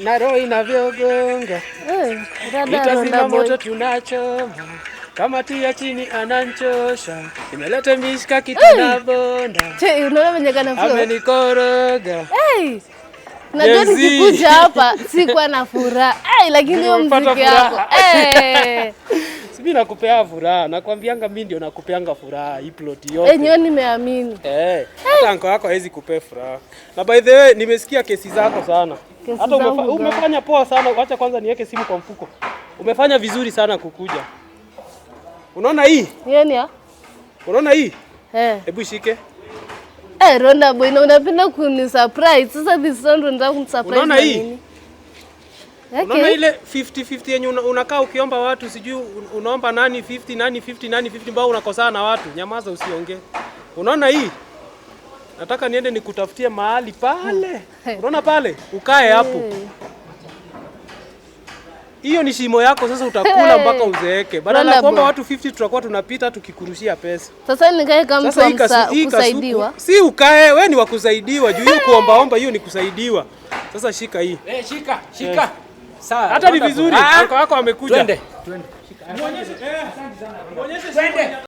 na roho inavyogonga. Itazima moto tunachoma, kama tia chini ananchosha. Nimeleta mishkaki tunabonda. Unaona mwenye kana flow? Amenikoroga. Najua nikikuja hapa sikuwa na furaha. Lakini hiyo muziki yako. Mimi nakupea furaha. Nakwambianga mimi ndio nakupeanga furaha hii plot yote. Nyo nimeamini. Hata anko yako hawezi kupea furaha. Na by the way nimesikia kesi zako sana. Hata umefanya poa sana. Acha kwanza niweke simu kwa mfuko. Umefanya vizuri sana kukuja. Unaona hii? Yeni? Unaona hii? Hebu shike. Ronda boy, na unapenda kuni surprise. Sasa this sound unataka kumsurprise. Unaona hii? Unaona ile 50-50 yenye unakaa ukiomba watu sijui unaomba nani 50 nani 50 nani 50 mbao unakosana na watu. Nyamaza usiongee. Unaona hii? Nataka niende nikutafutie mahali pale. Unaona pale? Ukae hapo. Hiyo ni shimo yako sasa utakula mpaka uzeeke. Badala ya kuomba watu 50 tutakuwa tunapita tukikurushia pesa. Sasa nikae kama mtu kusaidiwa. Si ukae, wewe ni wa kusaidiwa. Juu hiyo kuomba hiyo ni kusaidiwa. Sasa shika hii. Shika. Sawa. Hata ni vizuri. Wako amekuja. Twende. Muonyeshe. Asante sana. Muonyeshe.